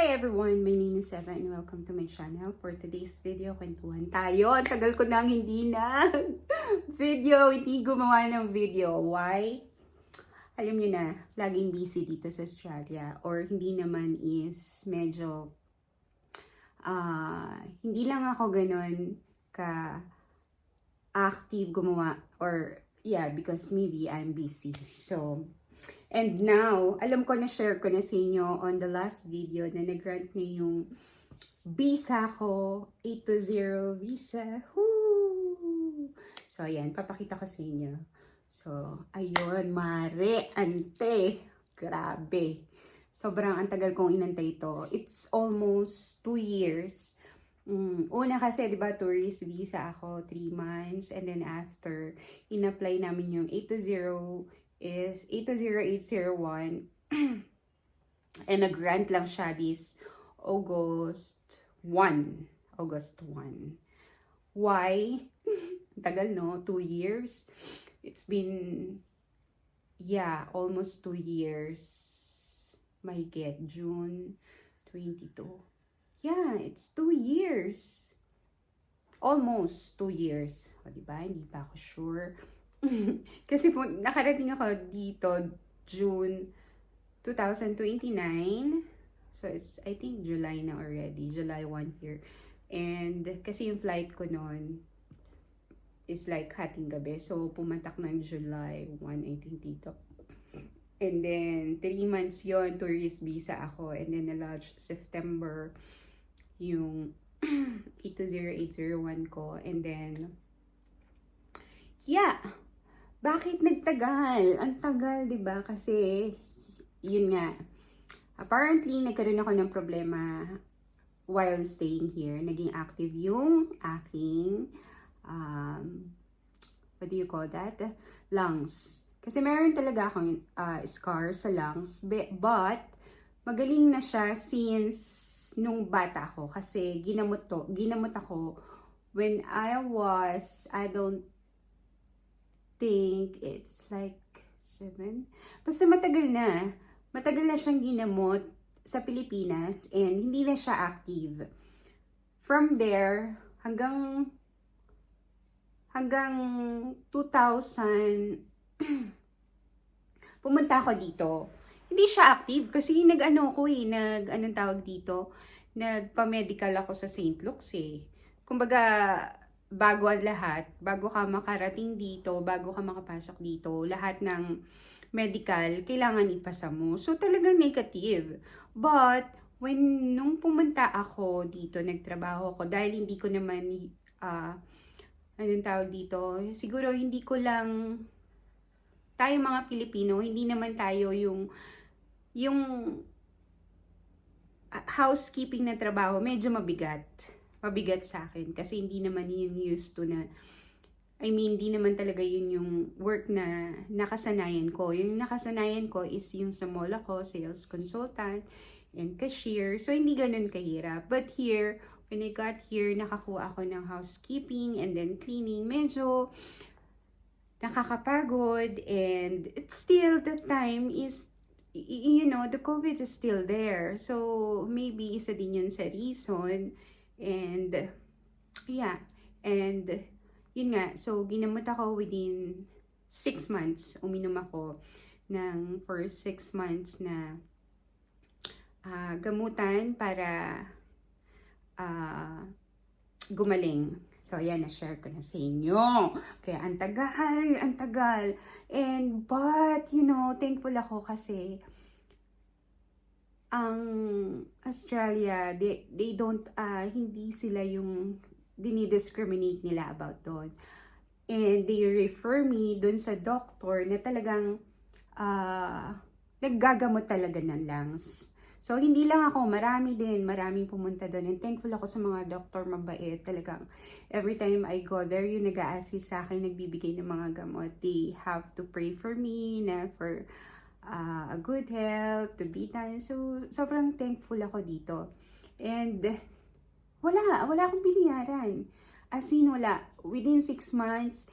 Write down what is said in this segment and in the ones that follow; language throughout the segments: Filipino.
Hi everyone! My name is Eva and welcome to my channel. For today's video, kwentuhan tayo. Ang tagal ko nang hindi gumawa ng video. Why? Alam niyo na, laging busy dito sa Australia. Or hindi naman is medyo, hindi lang ako ganun ka-active gumawa. Or yeah, because maybe I'm busy. So, and now, alam ko na share ko na sa inyo on the last video na nag-grant na yung visa ko, 820 visa. Woo! So, ayan, papakita ko sa inyo. So, ayun, mare, ante, grabe. Sobrang ang tagal kong inantay ito. It's almost 2 years. Una kasi, di ba, tourist visa ako, 3 months. And then after, in-apply namin yung 820 is 820-801 and nag-grant lang siya this August 1. Why? Tagal, no? 2 years. It's been, yeah, almost 2 years. May get June 22. Yeah, it's 2 years. Almost 2 years. O, diba? Hindi pa ako sure. Kasi po, nakarating ako dito June 2029. So, it's, I think, July na already. July 1 here. And, kasi yung flight ko noon is like hating gabi. So, pumatak ng July 1, I think, dito. And then, 3 months yon tourist visa ako. And then, na-lodge September yung 820-801 ko. And then, yeah. Bakit nagtagal? Ang tagal, 'di ba? Kasi yun nga. Apparently nagkaroon ako ng problema while staying here. Naging active yung aking what do you call that? Lungs. Kasi meron talaga akong scar sa lungs, but magaling na siya since nung bata ako kasi ginamot ako when I don't think it's like 7. Basta matagal na siyang ginamot sa Pilipinas and hindi na siya active. From there, hanggang 2000, pumunta ako dito. Hindi siya active kasi anong tawag dito, nagpa-medical ako sa St. Luke's eh. Kumbaga, bago ang lahat, bago ka makarating dito, bago ka makapasok dito, lahat ng medical, kailangan ipasa mo. So, talagang negative. But, nung pumunta ako dito, nagtrabaho ako, dahil hindi ko naman, anong tawag dito, siguro hindi ko lang, tayo mga Pilipino, hindi naman tayo yung housekeeping na trabaho, medyo mabigat sa akin kasi hindi naman yun used to na hindi naman talaga yun yung work na nakasanayan ko. Yung nakasanayan ko is yung sa mall ako, sales consultant and cashier. So, hindi ganun kahirap. But here, when I got here, nakakuha ako ng housekeeping and then cleaning. Medyo nakakapagod and it's still, the time is, the COVID is still there. So, maybe isa din yun sa reason. And, yeah. And, yun nga. So, ginamot ako within 6 months. Uminom ako ng for 6 months na gamutan para gumaling. So, ayan, na-share ko na sa inyo. Kaya, ang tagal. And, but, thankful ako kasi, ang Australia, they don't, hindi sila yung dinidiscriminate nila about doon. And they refer me doon sa doctor na talagang naggagamot talaga ng lungs. So, hindi lang ako, maraming pumunta doon. And thankful ako sa mga doctor mabait. Talagang, every time I go there, yung nag-a-assist sa akin, nagbibigay ng mga gamot. They have to pray for me, na for a good health, to be done. So, sobrang thankful ako dito. And, wala akong binayaran. As in, wala. Within 6 months,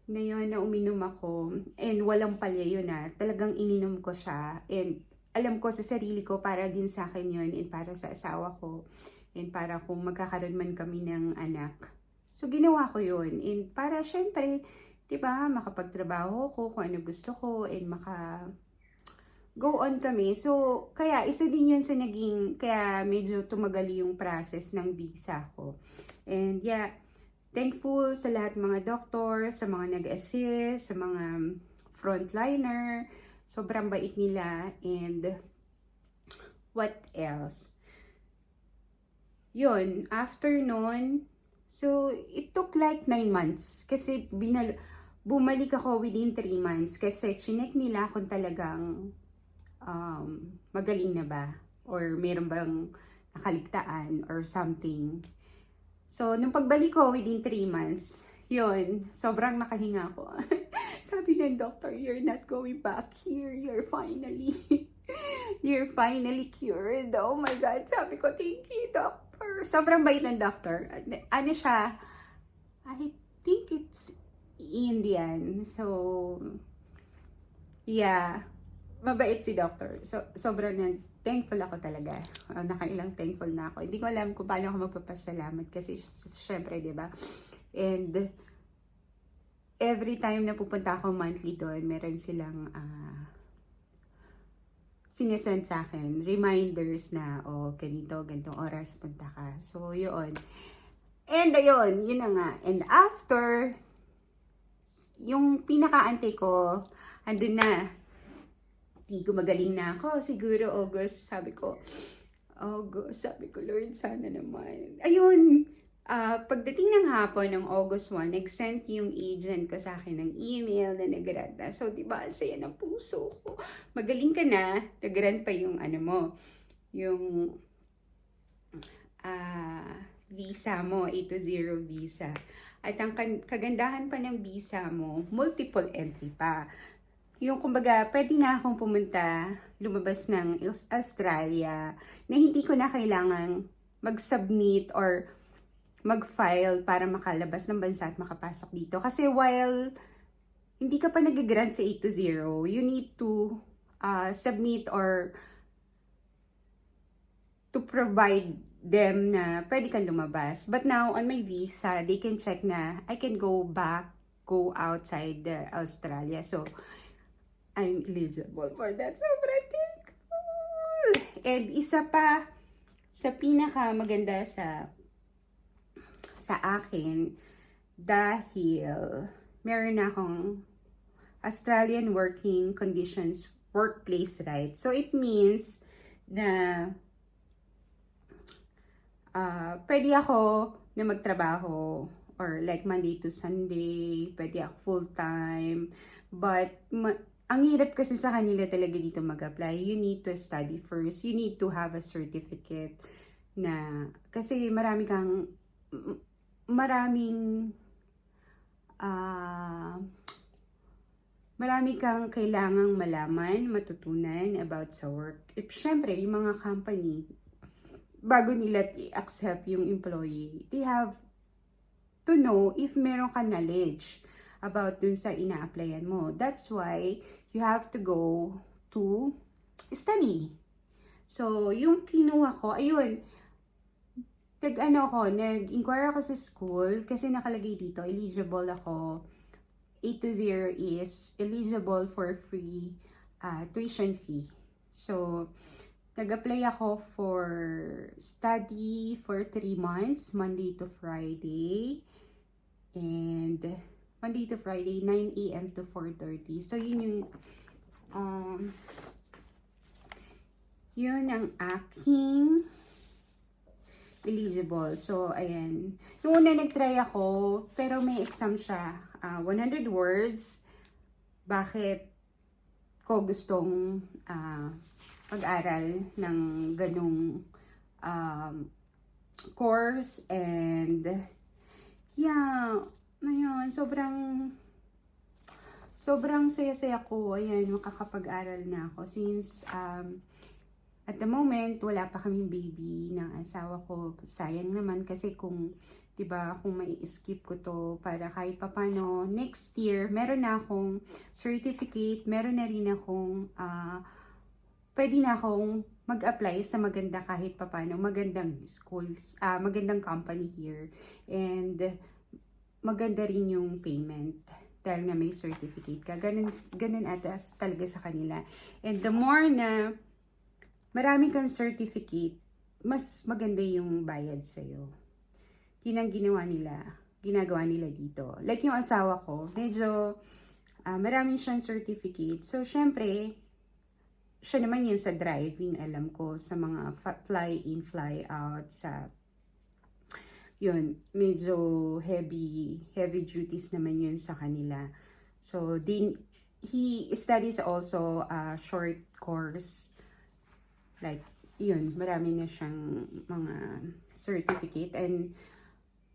na yun, na uminom ako. And walang palya yun talagang ininom ko siya. And, alam ko sa sarili ko, para din sa akin yun, and para sa asawa ko, and para kung magkakaroon man kami ng anak. So, ginawa ko yun. And para, syempre, diba, makapagtrabaho ko kung ano gusto ko, and go on kami. So, kaya, isa din yun sa naging, kaya medyo tumagal yung process ng visa ko. And yeah, thankful sa lahat mga doktor, sa mga nag-assist, sa mga frontliner. Sobrang bait nila. And what else? Yun, after nun, so it took like 9 months. Kasi bumalik ako within 3 months. Kasi chinek nila kung talagang magaling na ba? Or meron bang nakaligtaan or something. So, nung pagbalik ko within 3 months, yun, sobrang nakahinga ko. Sabi ng doctor, you're not going back here. You're finally cured. Oh my God. Sabi ko, thank you, doctor. Sobrang bait ng doctor. Ano siya? I think it's Indian. So, yeah. Mabait si doctor. So, sobrang thankful ako talaga. Nakailang thankful na ako. Hindi ko alam kung paano ako magpapasalamat kasi syempre, di ba? And every time na pupunta ako monthly doon, meron silang sinesend sa akin, reminders na, ganito, ganitong oras punta ka. So, yun. And ayun, yun na nga. And after, yung pinaka-ante ko, andun na. Gumagaling na ako. Siguro August, sabi ko, Lord, sana naman. Ayun, pagdating ng hapon ng August 1, nag-send yung agent ko sa akin ng email na nag-grant na. So, diba, saya ng puso ko. Magaling ka na, nag-grant pa yung yung visa mo, 820 visa. At ang kagandahan pa ng visa mo, multiple entry pa. Yung kumbaga, pwede na akong pumunta, lumabas ng Australia, na hindi ko na kailangan mag-submit or mag-file para makalabas ng bansa at makapasok dito. Kasi while hindi ka pa nag-grant sa 820, you need to submit or to provide them na pwede kang lumabas. But now, on my visa, they can check na I can go outside Australia. So, I'm eligible for that. Sobrang thankful! And isa pa sa pinaka maganda sa akin, dahil meron na akong Australian working conditions workplace right. So it means na pwede ako na magtrabaho or like Monday to Sunday, pwede ako full-time, but ang hirap kasi sa kanila talaga dito mag-apply. You need to study first. You need to have a certificate na, kasi maraming kang kailangang malaman, matutunan about sa work. Syempre, yung mga company, bago nila i-accept yung employee, they have to know if meron ka knowledge about dun sa ina-applyan mo. That's why you have to go to study. So, yung kinuha ko, ayun, nag-inquire ako sa school kasi nakalagay dito, eligible ako. 820 is eligible for free tuition fee. So, nag-apply ako for study for 3 months, Monday to Friday. And Monday to Friday, 9 a.m. to 4:30. So, yun ang aking eligible. So, ayan. Yung una nag-try ako, pero may exam siya. 100 words. Bakit ko gustong mag-aral ng ganung course. And, yeah, ayun, sobrang saya-saya ko. Ayan, makakapag-aral na ako. Since, at the moment, wala pa kaming baby ng asawa ko. Sayang naman kasi kung, diba, kung may skip ko to para kahit papano, next year, meron na akong certificate, meron na rin akong pwede na akong mag-apply sa maganda kahit papano, magandang school, magandang company here. And maganda rin yung payment dahil nga may certificate ka. Ganun atas talaga sa kanila. And the more na marami kang certificate, mas maganda yung bayad sa'yo. Yun ang ginagawa nila dito. Like yung asawa ko, medyo marami siyang certificate. So, syempre, siya naman yun sa driving, alam ko, sa mga fly-in, fly-out, sa yun, medyo heavy duties naman yun sa kanila. So, he studies also a short course. Like, yun, marami na siyang mga certificate. And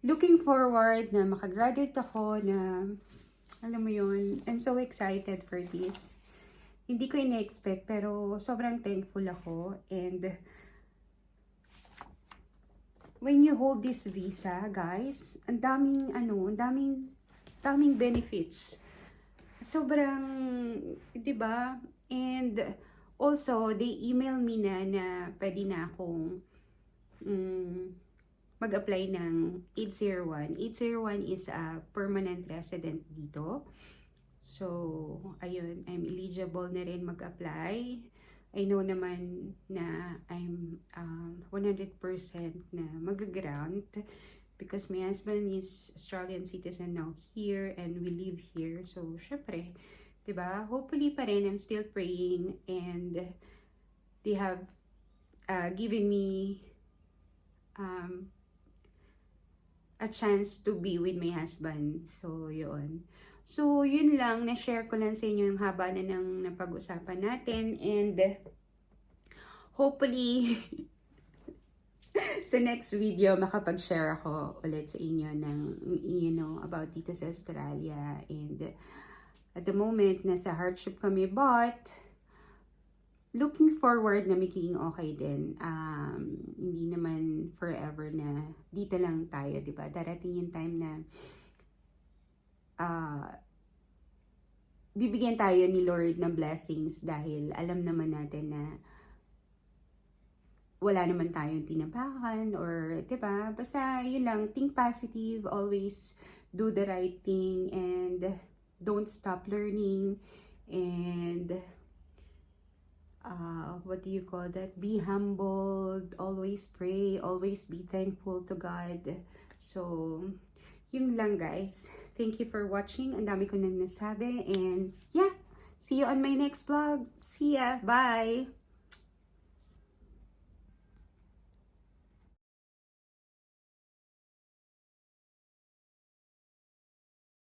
looking forward na makagraduate ako na, alam mo yun, I'm so excited for this. Hindi ko ina-expect, pero sobrang thankful ako. And when you hold this visa, guys, ang daming benefits. Sobrang, 'di ba? And also, they email me na pwede na akong mag-apply ng 801. 801 is a permanent resident dito. So, ayun, I'm eligible na rin mag-apply. I know naman na I'm 100% na mag-grant because my husband is Australian citizen now here and we live here. So, syempre, diba? Hopefully pa rin, I'm still praying and they have given me a chance to be with my husband. So, yun. So, yun lang. Na-share ko lang sa inyo yung haba na ng napag-usapan natin. And, hopefully, sa next video, makapag-share ako ulit sa inyo ng, about dito sa Australia. And, at the moment, nasa hardship kami. But, looking forward na magiging okay din. Hindi naman forever na dito lang tayo, diba? Darating yung time na bibigyan tayo ni Lord ng blessings dahil alam naman natin na wala naman tayong tinapakan or, diba? Basta, yun lang, think positive, always do the right thing, and don't stop learning, and what do you call that? Be humbled, always pray, always be thankful to God. So, yun lang guys. Thank you for watching. Ang dami ko nang nasabi. And yeah, see you on my next vlog. See ya. Bye!